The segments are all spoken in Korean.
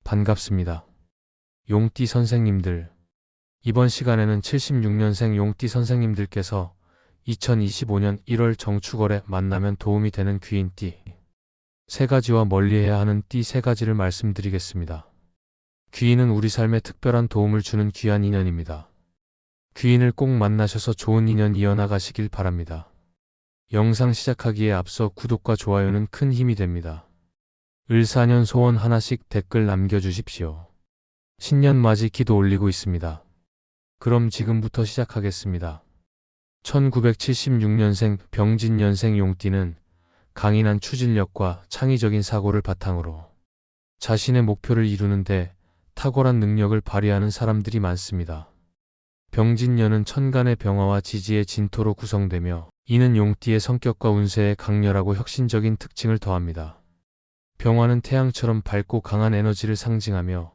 반갑습니다. 용띠 선생님들. 이번 시간에는 76년생 용띠 선생님들께서 2025년 1월 정축월에 만나면 도움이 되는 귀인띠 세 가지와 멀리해야 하는 띠 세 가지를 말씀드리겠습니다. 귀인은 우리 삶에 특별한 도움을 주는 귀한 인연입니다. 귀인을 꼭 만나셔서 좋은 인연 이어나가시길 바랍니다. 영상 시작하기에 앞서 구독과 좋아요는 큰 힘이 됩니다. 을사년 소원 하나씩 댓글 남겨주십시오. 신년 맞이 기도 올리고 있습니다. 그럼 지금부터 시작하겠습니다. 1976년생 병진년생 용띠는 강인한 추진력과 창의적인 사고를 바탕으로 자신의 목표를 이루는데 탁월한 능력을 발휘하는 사람들이 많습니다. 병진년은 천간의 병화와 지지의 진토로 구성되며 이는 용띠의 성격과 운세에 강렬하고 혁신적인 특징을 더합니다. 병화는 태양처럼 밝고 강한 에너지를 상징하며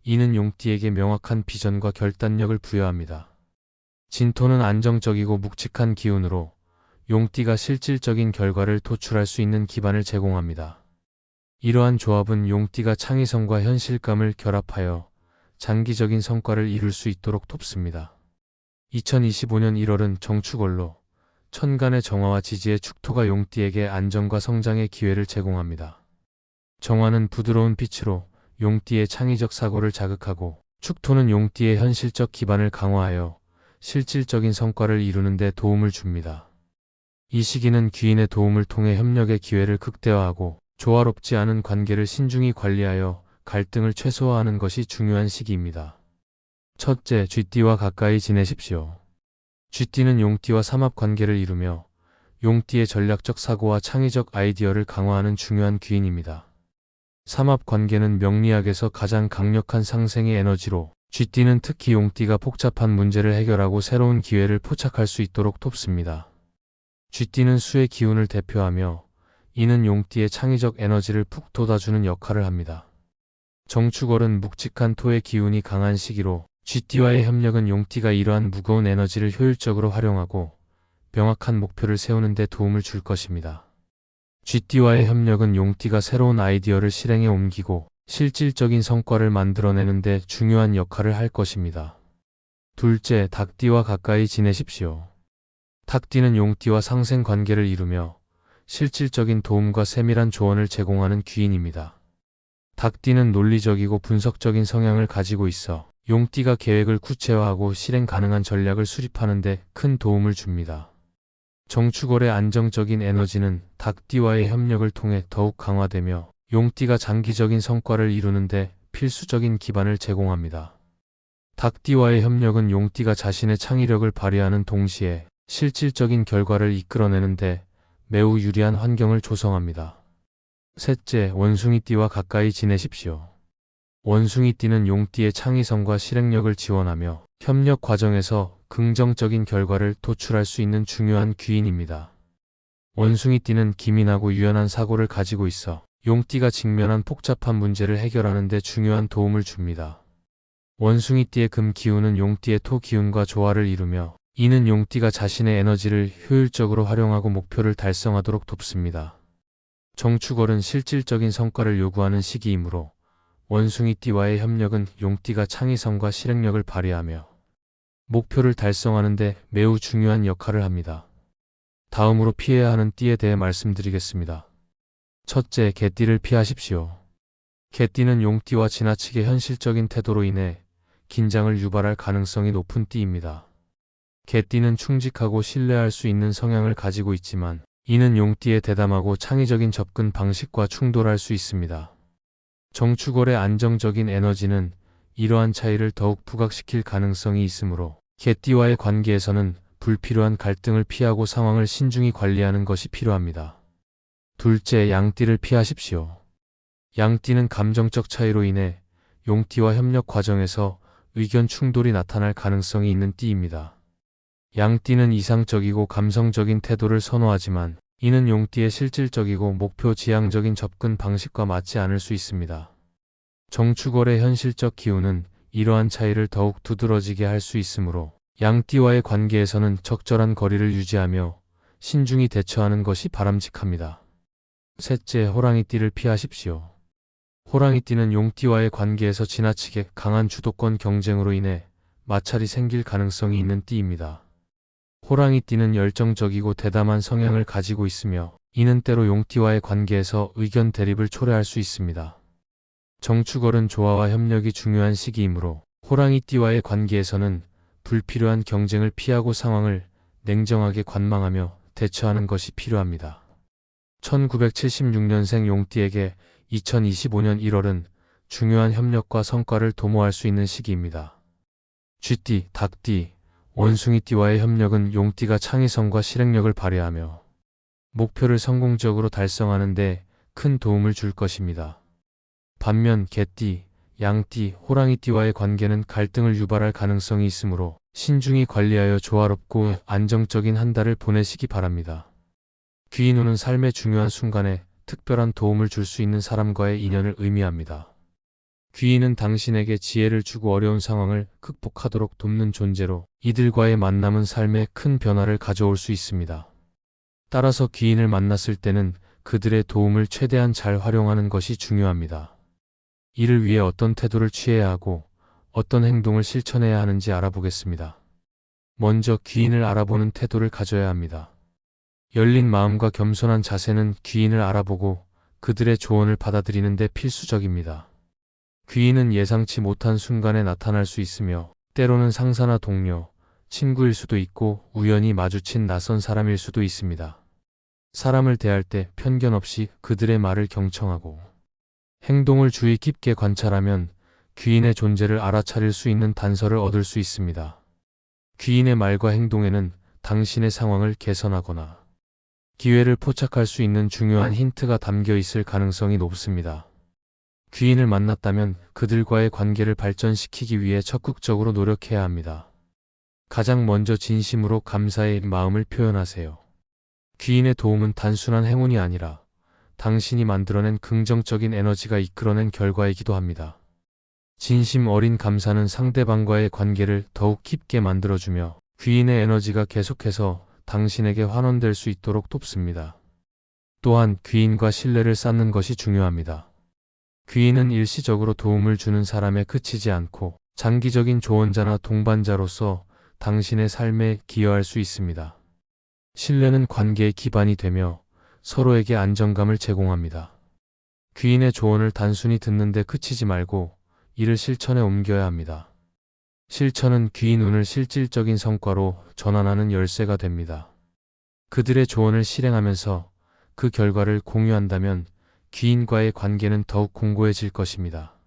이는 용띠에게 명확한 비전과 결단력을 부여합니다. 진토는 안정적이고 묵직한 기운으로 용띠가 실질적인 결과를 도출할 수 있는 기반을 제공합니다. 이러한 조합은 용띠가 창의성과 현실감을 결합하여 장기적인 성과를 이룰 수 있도록 돕습니다. 2025년 1월은 정축월로 천간의 정화와 지지의 축토가 용띠에게 안정과 성장의 기회를 제공합니다. 정화는 부드러운 빛으로 용띠의 창의적 사고를 자극하고 축토는 용띠의 현실적 기반을 강화하여 실질적인 성과를 이루는 데 도움을 줍니다. 이 시기는 귀인의 도움을 통해 협력의 기회를 극대화하고 조화롭지 않은 관계를 신중히 관리하여 갈등을 최소화하는 것이 중요한 시기입니다. 첫째, 쥐띠와 가까이 지내십시오. 쥐띠는 용띠와 삼합관계를 이루며 용띠의 전략적 사고와 창의적 아이디어를 강화하는 중요한 귀인입니다. 삼합관계는 명리학에서 가장 강력한 상생의 에너지로 쥐띠는 특히 용띠가 복잡한 문제를 해결하고 새로운 기회를 포착할 수 있도록 돕습니다. 쥐띠는 수의 기운을 대표하며 이는 용띠의 창의적 에너지를 푹 돋아주는 역할을 합니다. 정축월은 묵직한 토의 기운이 강한 시기로 쥐띠와의 협력은 용띠가 이러한 무거운 에너지를 효율적으로 활용하고 명확한 목표를 세우는 데 도움을 줄 것입니다. 쥐띠와의 협력은 용띠가 새로운 아이디어를 실행에 옮기고 실질적인 성과를 만들어내는 데 중요한 역할을 할 것입니다. 둘째, 닭띠와 가까이 지내십시오. 닭띠는 용띠와 상생 관계를 이루며 실질적인 도움과 세밀한 조언을 제공하는 귀인입니다. 닭띠는 논리적이고 분석적인 성향을 가지고 있어 용띠가 계획을 구체화하고 실행 가능한 전략을 수립하는 데 큰 도움을 줍니다. 정축월의 안정적인 에너지는 닭띠와의 협력을 통해 더욱 강화되며 용띠가 장기적인 성과를 이루는 데 필수적인 기반을 제공합니다. 닭띠와의 협력은 용띠가 자신의 창의력을 발휘하는 동시에 실질적인 결과를 이끌어내는 데 매우 유리한 환경을 조성합니다. 셋째, 원숭이띠와 가까이 지내십시오. 원숭이띠는 용띠의 창의성과 실행력을 지원하며 협력 과정에서 긍정적인 결과를 도출할 수 있는 중요한 귀인입니다. 원숭이띠는 기민하고 유연한 사고를 가지고 있어 용띠가 직면한 복잡한 문제를 해결하는 데 중요한 도움을 줍니다. 원숭이띠의 금 기운은 용띠의 토 기운과 조화를 이루며 이는 용띠가 자신의 에너지를 효율적으로 활용하고 목표를 달성하도록 돕습니다. 정축월은 실질적인 성과를 요구하는 시기이므로 원숭이띠와의 협력은 용띠가 창의성과 실행력을 발휘하며 목표를 달성하는 데 매우 중요한 역할을 합니다. 다음으로 피해야 하는 띠에 대해 말씀드리겠습니다. 첫째, 개띠를 피하십시오. 개띠는 용띠와 지나치게 현실적인 태도로 인해 긴장을 유발할 가능성이 높은 띠입니다. 개띠는 충직하고 신뢰할 수 있는 성향을 가지고 있지만 이는 용띠의 대담하고 창의적인 접근 방식과 충돌할 수 있습니다. 정축월의 안정적인 에너지는 이러한 차이를 더욱 부각시킬 가능성이 있으므로 개띠와의 관계에서는 불필요한 갈등을 피하고 상황을 신중히 관리하는 것이 필요합니다. 둘째, 양띠를 피하십시오. 양띠는 감정적 차이로 인해 용띠와 협력 과정에서 의견 충돌이 나타날 가능성이 있는 띠입니다. 양띠는 이상적이고 감성적인 태도를 선호하지만 이는 용띠의 실질적이고 목표 지향적인 접근 방식과 맞지 않을 수 있습니다. 정축월의 현실적 기운은 이러한 차이를 더욱 두드러지게 할 수 있으므로 양띠와의 관계에서는 적절한 거리를 유지하며 신중히 대처하는 것이 바람직합니다. 셋째, 호랑이띠를 피하십시오. 호랑이띠는 용띠와의 관계에서 지나치게 강한 주도권 경쟁으로 인해 마찰이 생길 가능성이 있는 띠입니다. 호랑이띠는 열정적이고 대담한 성향을 가지고 있으며 이는 때로 용띠와의 관계에서 의견 대립을 초래할 수 있습니다. 정축월은 조화와 협력이 중요한 시기이므로 호랑이띠와의 관계에서는 불필요한 경쟁을 피하고 상황을 냉정하게 관망하며 대처하는 것이 필요합니다. 1976년생 용띠에게 2025년 1월은 중요한 협력과 성과를 도모할 수 있는 시기입니다. 쥐띠, 닭띠, 원숭이띠와의 협력은 용띠가 창의성과 실행력을 발휘하며 목표를 성공적으로 달성하는 데 큰 도움을 줄 것입니다. 반면 개띠, 양띠, 호랑이띠와의 관계는 갈등을 유발할 가능성이 있으므로 신중히 관리하여 조화롭고 안정적인 한 달을 보내시기 바랍니다. 귀인운은 삶의 중요한 순간에 특별한 도움을 줄 수 있는 사람과의 인연을 의미합니다. 귀인은 당신에게 지혜를 주고 어려운 상황을 극복하도록 돕는 존재로 이들과의 만남은 삶에 큰 변화를 가져올 수 있습니다. 따라서 귀인을 만났을 때는 그들의 도움을 최대한 잘 활용하는 것이 중요합니다. 이를 위해 어떤 태도를 취해야 하고 어떤 행동을 실천해야 하는지 알아보겠습니다. 먼저 귀인을 알아보는 태도를 가져야 합니다. 열린 마음과 겸손한 자세는 귀인을 알아보고 그들의 조언을 받아들이는 데 필수적입니다. 귀인은 예상치 못한 순간에 나타날 수 있으며 때로는 상사나 동료, 친구일 수도 있고 우연히 마주친 낯선 사람일 수도 있습니다. 사람을 대할 때 편견 없이 그들의 말을 경청하고 행동을 주의 깊게 관찰하면 귀인의 존재를 알아차릴 수 있는 단서를 얻을 수 있습니다. 귀인의 말과 행동에는 당신의 상황을 개선하거나 기회를 포착할 수 있는 중요한 힌트가 담겨 있을 가능성이 높습니다. 귀인을 만났다면 그들과의 관계를 발전시키기 위해 적극적으로 노력해야 합니다. 가장 먼저 진심으로 감사의 마음을 표현하세요. 귀인의 도움은 단순한 행운이 아니라 당신이 만들어낸 긍정적인 에너지가 이끌어낸 결과이기도 합니다. 진심 어린 감사는 상대방과의 관계를 더욱 깊게 만들어주며 귀인의 에너지가 계속해서 당신에게 환원될 수 있도록 돕습니다. 또한 귀인과 신뢰를 쌓는 것이 중요합니다. 귀인은 일시적으로 도움을 주는 사람에 그치지 않고 장기적인 조언자나 동반자로서 당신의 삶에 기여할 수 있습니다. 신뢰는 관계의 기반이 되며 서로에게 안정감을 제공합니다. 귀인의 조언을 단순히 듣는 데 그치지 말고 이를 실천에 옮겨야 합니다. 실천은 귀인운을 실질적인 성과로 전환하는 열쇠가 됩니다. 그들의 조언을 실행하면서 그 결과를 공유한다면 귀인과의 관계는 더욱 공고해질 것입니다.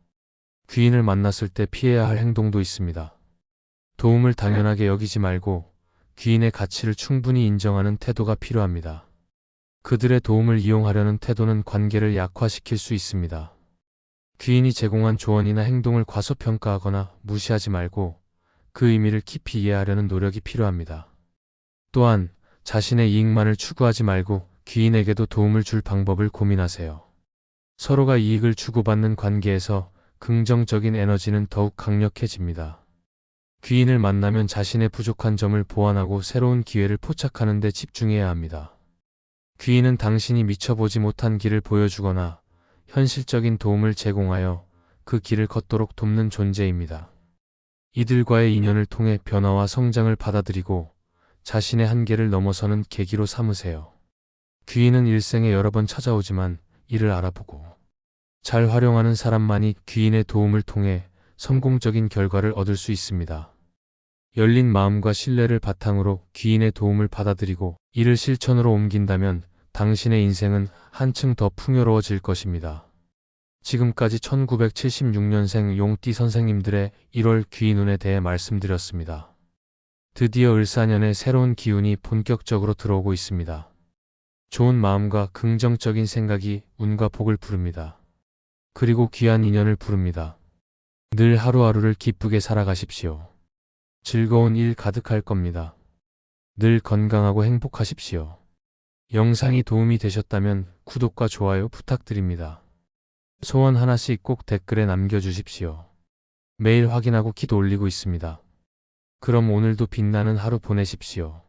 귀인을 만났을 때 피해야 할 행동도 있습니다. 도움을 당연하게 여기지 말고 귀인의 가치를 충분히 인정하는 태도가 필요합니다. 그들의 도움을 이용하려는 태도는 관계를 약화시킬 수 있습니다. 귀인이 제공한 조언이나 행동을 과소평가하거나 무시하지 말고 그 의미를 깊이 이해하려는 노력이 필요합니다. 또한 자신의 이익만을 추구하지 말고 귀인에게도 도움을 줄 방법을 고민하세요. 서로가 이익을 주고받는 관계에서 긍정적인 에너지는 더욱 강력해집니다. 귀인을 만나면 자신의 부족한 점을 보완하고 새로운 기회를 포착하는 데 집중해야 합니다. 귀인은 당신이 미쳐보지 못한 길을 보여주거나 현실적인 도움을 제공하여 그 길을 걷도록 돕는 존재입니다. 이들과의 인연을 통해 변화와 성장을 받아들이고 자신의 한계를 넘어서는 계기로 삼으세요. 귀인은 일생에 여러 번 찾아오지만 이를 알아보고 잘 활용하는 사람만이 귀인의 도움을 통해 성공적인 결과를 얻을 수 있습니다. 열린 마음과 신뢰를 바탕으로 귀인의 도움을 받아들이고 이를 실천으로 옮긴다면 당신의 인생은 한층 더 풍요로워질 것입니다. 지금까지 1976년생 용띠 선생님들의 1월 귀인운에 대해 말씀드렸습니다. 드디어 을사년의 새로운 기운이 본격적으로 들어오고 있습니다. 좋은 마음과 긍정적인 생각이 운과 복을 부릅니다. 그리고 귀한 인연을 부릅니다. 늘 하루하루를 기쁘게 살아가십시오. 즐거운 일 가득할 겁니다. 늘 건강하고 행복하십시오. 영상이 도움이 되셨다면 구독과 좋아요 부탁드립니다. 소원 하나씩 꼭 댓글에 남겨주십시오. 매일 확인하고 기도 올리고 있습니다. 그럼 오늘도 빛나는 하루 보내십시오.